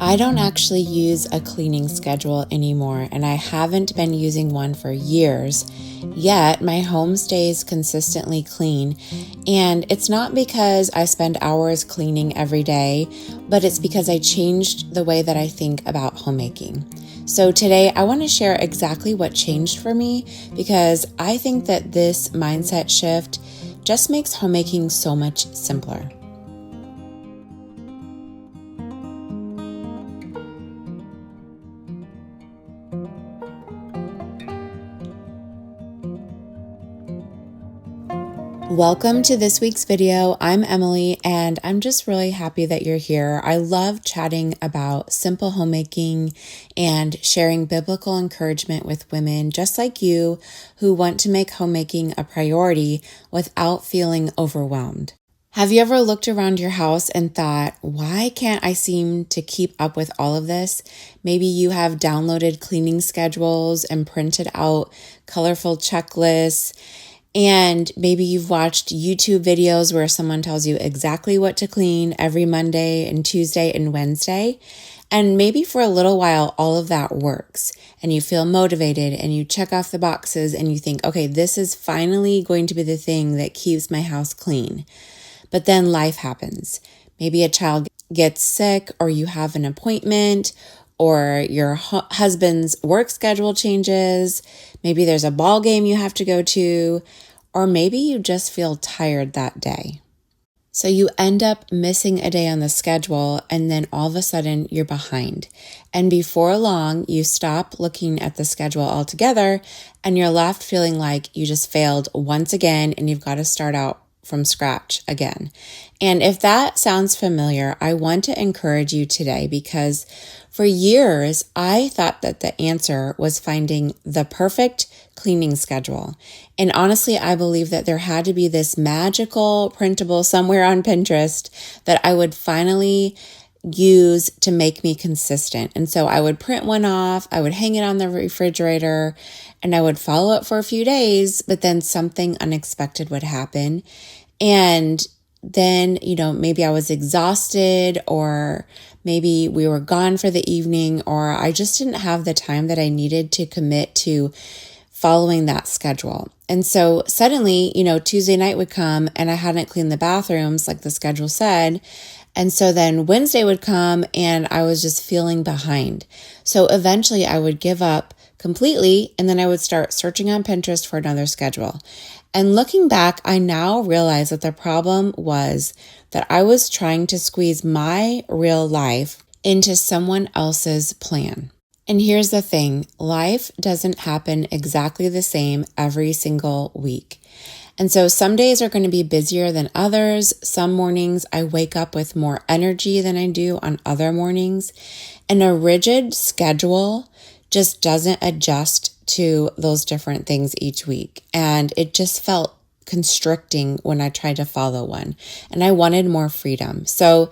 I don't actually use a cleaning schedule anymore, and I haven't been using one for years. Yet my home stays consistently clean, and it's not because I spend hours cleaning every day, but it's because I changed the way that I think about homemaking. So today I want to share exactly what changed for me, because I think that this mindset shift just makes homemaking so much simpler. Welcome to this week's video. I'm Emily, and I'm just really happy that you're here. I love chatting about simple homemaking and sharing biblical encouragement with women just like you who want to make homemaking a priority without feeling overwhelmed. Have you ever looked around your house and thought, why can't I seem to keep up with all of this? Maybe you have downloaded cleaning schedules and printed out colorful checklists. And maybe you've watched YouTube videos where someone tells you exactly what to clean every Monday and Tuesday and Wednesday. And maybe for a little while, all of that works and you feel motivated and you check off the boxes and you think, okay, this is finally going to be the thing that keeps my house clean. But then life happens. Maybe a child gets sick, or you have an appointment, or your husband's work schedule changes. Maybe there's a ball game you have to go to, or maybe you just feel tired that day. So you end up missing a day on the schedule, and then all of a sudden you're behind. And before long, you stop looking at the schedule altogether, and you're left feeling like you just failed once again, and you've got to start out from scratch again. And if that sounds familiar, I want to encourage you today, because for years, I thought that the answer was finding the perfect cleaning schedule. And honestly, I believe that there had to be this magical printable somewhere on Pinterest that I would finally use to make me consistent. And so I would print one off, I would hang it on the refrigerator, and I would follow it for a few days, but then something unexpected would happen. And then, maybe I was exhausted, or maybe we were gone for the evening, or I just didn't have the time that I needed to commit to following that schedule. And so suddenly, Tuesday night would come and I hadn't cleaned the bathrooms like the schedule said. And so then Wednesday would come and I was just feeling behind. So eventually I would give up completely, and then I would start searching on Pinterest for another schedule. And looking back, I now realize that the problem was that I was trying to squeeze my real life into someone else's plan. And here's the thing, life doesn't happen exactly the same every single week. And so some days are going to be busier than others. Some mornings I wake up with more energy than I do on other mornings. And a rigid schedule just doesn't adjust to those different things each week. And it just felt constricting when I tried to follow one. And I wanted more freedom. So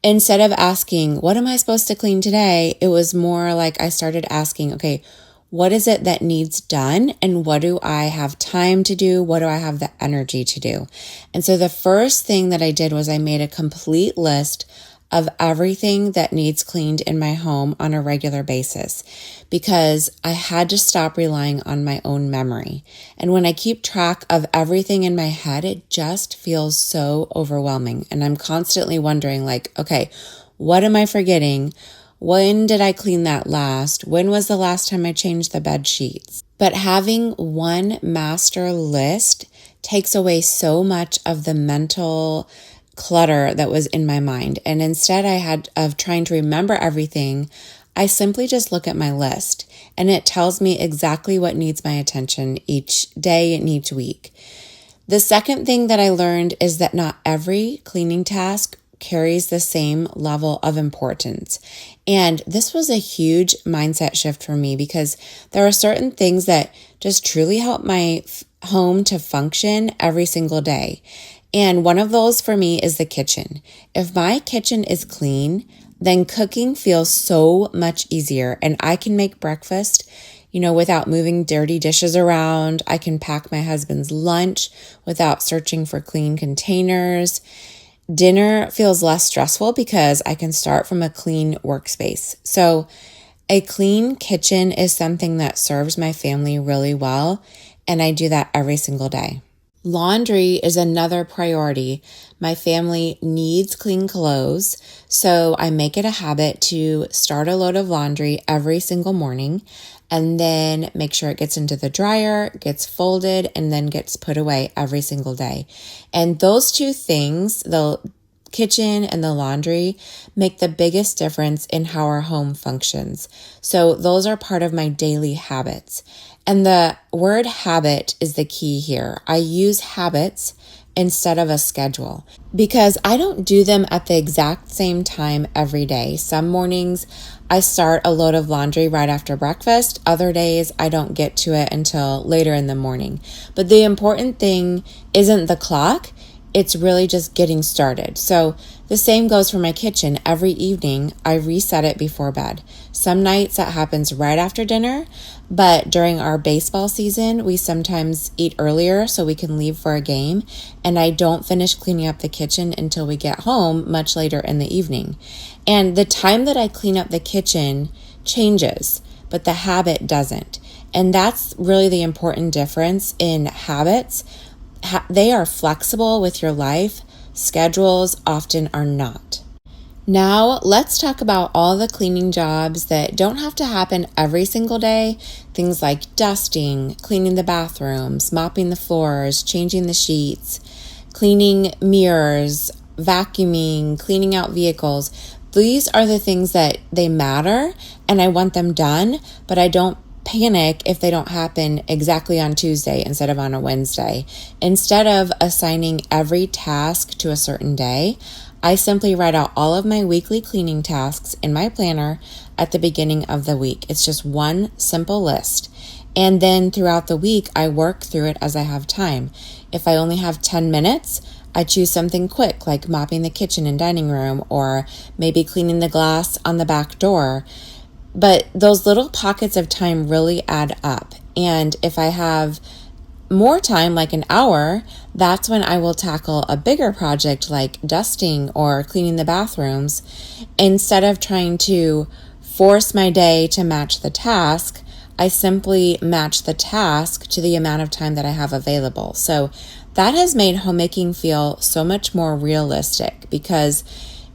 instead of asking, what am I supposed to clean today? It was more like I started asking, okay, what is it that needs done? And what do I have time to do? What do I have the energy to do? And so the first thing that I did was I made a complete list of everything that needs cleaned in my home on a regular basis, because I had to stop relying on my own memory. And when I keep track of everything in my head, it just feels so overwhelming. And I'm constantly wondering okay, what am I forgetting? When did I clean that last? When was the last time I changed the bed sheets? But having one master list takes away so much of the mental clutter that was in my mind. And instead of trying to remember everything, I simply just look at my list, and it tells me exactly what needs my attention each day and each week. The second thing that I learned is that not every cleaning task carries the same level of importance. And this was a huge mindset shift for me, because there are certain things that just truly help my home to function every single day. And one of those for me is the kitchen. If my kitchen is clean, then cooking feels so much easier, and I can make breakfast, without moving dirty dishes around. I can pack my husband's lunch without searching for clean containers. Dinner feels less stressful because I can start from a clean workspace. So a clean kitchen is something that serves my family really well, and I do that every single day. Laundry is another priority. My family needs clean clothes, so I make it a habit to start a load of laundry every single morning and then make sure it gets into the dryer, gets folded, and then gets put away every single day. And those two things, the kitchen and the laundry, make the biggest difference in how our home functions. So those are part of my daily habits. And the word habit is the key here. I use habits instead of a schedule because I don't do them at the exact same time every day. Some mornings I start a load of laundry right after breakfast. Other days I don't get to it until later in the morning. But the important thing isn't the clock. It's really just getting started. So the same goes for my kitchen. Every evening, I reset it before bed. Some nights that happens right after dinner, but during our baseball season, we sometimes eat earlier so we can leave for a game, and I don't finish cleaning up the kitchen until we get home much later in the evening. And the time that I clean up the kitchen changes, but the habit doesn't. And that's really the important difference in habits. They are flexible with your life. Schedules often are not. Now, let's talk about all the cleaning jobs that don't have to happen every single day. Things like dusting, cleaning the bathrooms, mopping the floors, changing the sheets, cleaning mirrors, vacuuming, cleaning out vehicles. These are the things that they matter and I want them done, but I don't panic if they don't happen exactly on Tuesday instead of on a Wednesday. Instead of assigning every task to a certain day, I simply write out all of my weekly cleaning tasks in my planner at the beginning of the week. It's just one simple list. And then throughout the week, I work through it as I have time. If I only have 10 minutes, I choose something quick like mopping the kitchen and dining room or maybe cleaning the glass on the back door. But those little pockets of time really add up. And if I have more time, like an hour, that's when I will tackle a bigger project like dusting or cleaning the bathrooms. Instead of trying to force my day to match the task, I simply match the task to the amount of time that I have available. So that has made homemaking feel so much more realistic because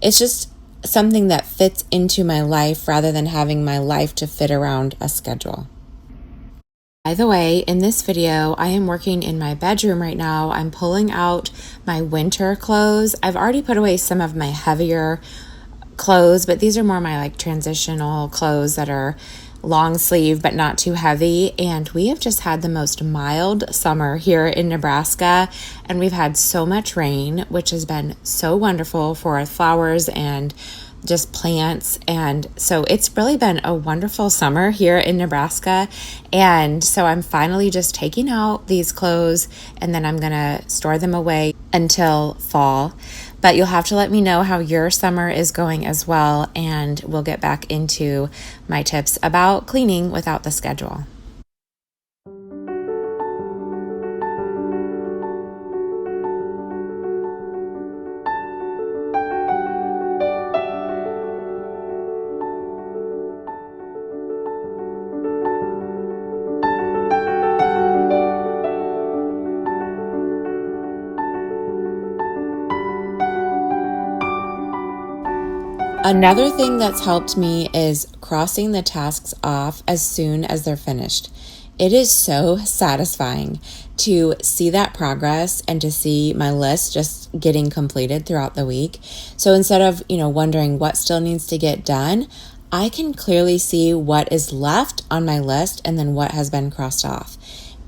it's just something that fits into my life rather than having my life to fit around a schedule. By the way, in this video, I am working in my bedroom right now. I'm pulling out my winter clothes. I've already put away some of my heavier clothes, but these are more my transitional clothes that are long sleeve but not too heavy. And we have just had the most mild summer here in Nebraska, and we've had so much rain, which has been so wonderful for our flowers and just plants. And so it's really been a wonderful summer here in Nebraska. And so I'm finally just taking out these clothes and then I'm gonna store them away until fall. But you'll have to let me know how your summer is going as well, and we'll get back into my tips about cleaning without the schedule. Another thing that's helped me is crossing the tasks off as soon as they're finished. It is so satisfying to see that progress and to see my list just getting completed throughout the week. So instead of, wondering what still needs to get done, I can clearly see what is left on my list and then what has been crossed off.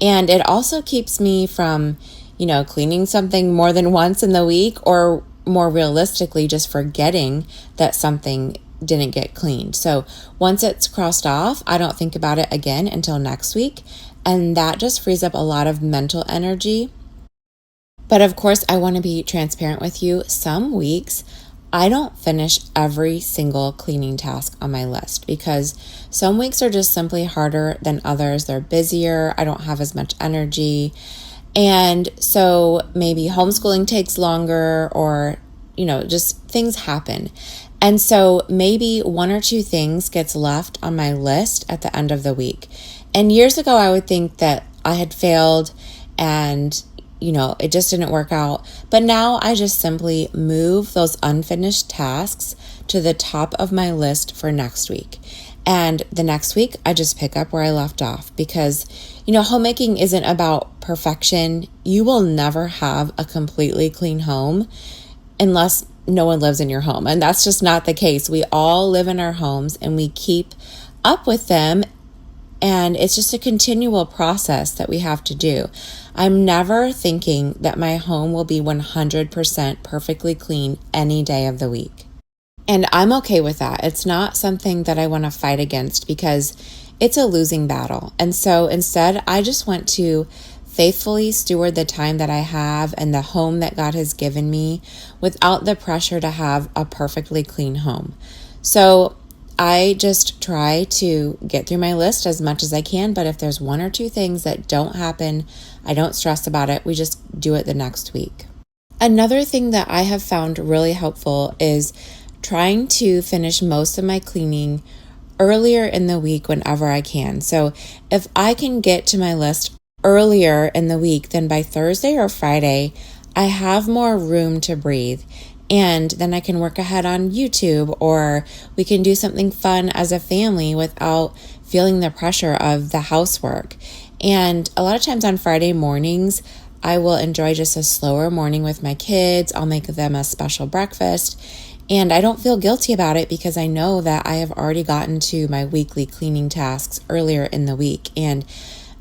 And it also keeps me from, cleaning something more than once in the week, or more realistically, just forgetting that something didn't get cleaned. So once it's crossed off, I don't think about it again until next week. And that just frees up a lot of mental energy. But of course, I want to be transparent with you. Some weeks, I don't finish every single cleaning task on my list because some weeks are just simply harder than others. They're busier. I don't have as much energy. And so maybe homeschooling takes longer, or just things happen. And so maybe one or two things gets left on my list at the end of the week. And years ago, I would think that I had failed and, it just didn't work out. But now I just simply move those unfinished tasks to the top of my list for next week. And the next week, I just pick up where I left off because, homemaking isn't about perfection. You will never have a completely clean home unless no one lives in your home. And that's just not the case. We all live in our homes and we keep up with them. And it's just a continual process that we have to do. I'm never thinking that my home will be 100% perfectly clean any day of the week. And I'm okay with that. It's not something that I want to fight against because it's a losing battle. And so instead, I just want to faithfully steward the time that I have and the home that God has given me without the pressure to have a perfectly clean home. So I just try to get through my list as much as I can, but if there's one or two things that don't happen, I don't stress about it. We just do it the next week. Another thing that I have found really helpful is trying to finish most of my cleaning earlier in the week whenever I can. So if I can get to my list earlier in the week, then by Thursday or Friday, I have more room to breathe. And then I can work ahead on YouTube, or we can do something fun as a family without feeling the pressure of the housework. And a lot of times on Friday mornings, I will enjoy just a slower morning with my kids. I'll make them a special breakfast. And I don't feel guilty about it because I know that I have already gotten to my weekly cleaning tasks earlier in the week. And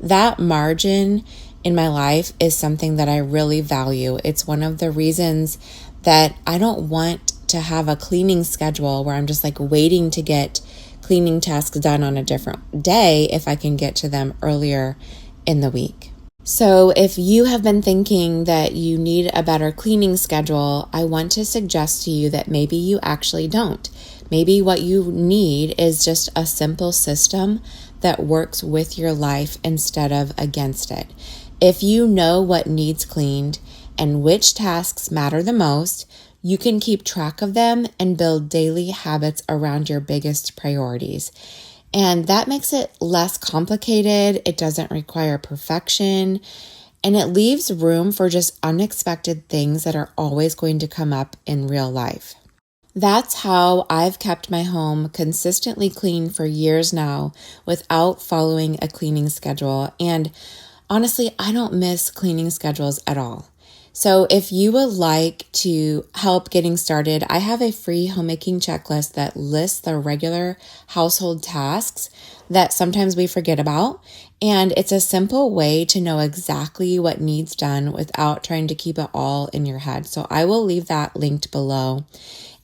that margin in my life is something that I really value. It's one of the reasons that I don't want to have a cleaning schedule where I'm just like waiting to get cleaning tasks done on a different day if I can get to them earlier in the week. So if you have been thinking that you need a better cleaning schedule, I want to suggest to you that maybe you actually don't. Maybe what you need is just a simple system that works with your life instead of against it. If you know what needs cleaned and which tasks matter the most, you can keep track of them and build daily habits around your biggest priorities. And that makes it less complicated. It doesn't require perfection. And it leaves room for just unexpected things that are always going to come up in real life. That's how I've kept my home consistently clean for years now without following a cleaning schedule. And honestly, I don't miss cleaning schedules at all. So if you would like to help getting started, I have a free homemaking checklist that lists the regular household tasks that sometimes we forget about. And it's a simple way to know exactly what needs done without trying to keep it all in your head. So I will leave that linked below.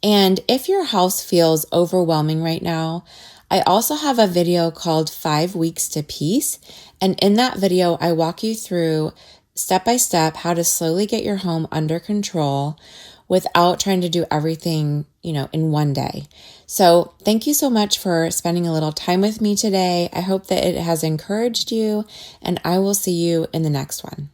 And if your house feels overwhelming right now, I also have a video called 5 Weeks to Peace. And in that video, I walk you through step by step how to slowly get your home under control without trying to do everything, in one day. So thank you so much for spending a little time with me today. I hope that it has encouraged you, and I will see you in the next one.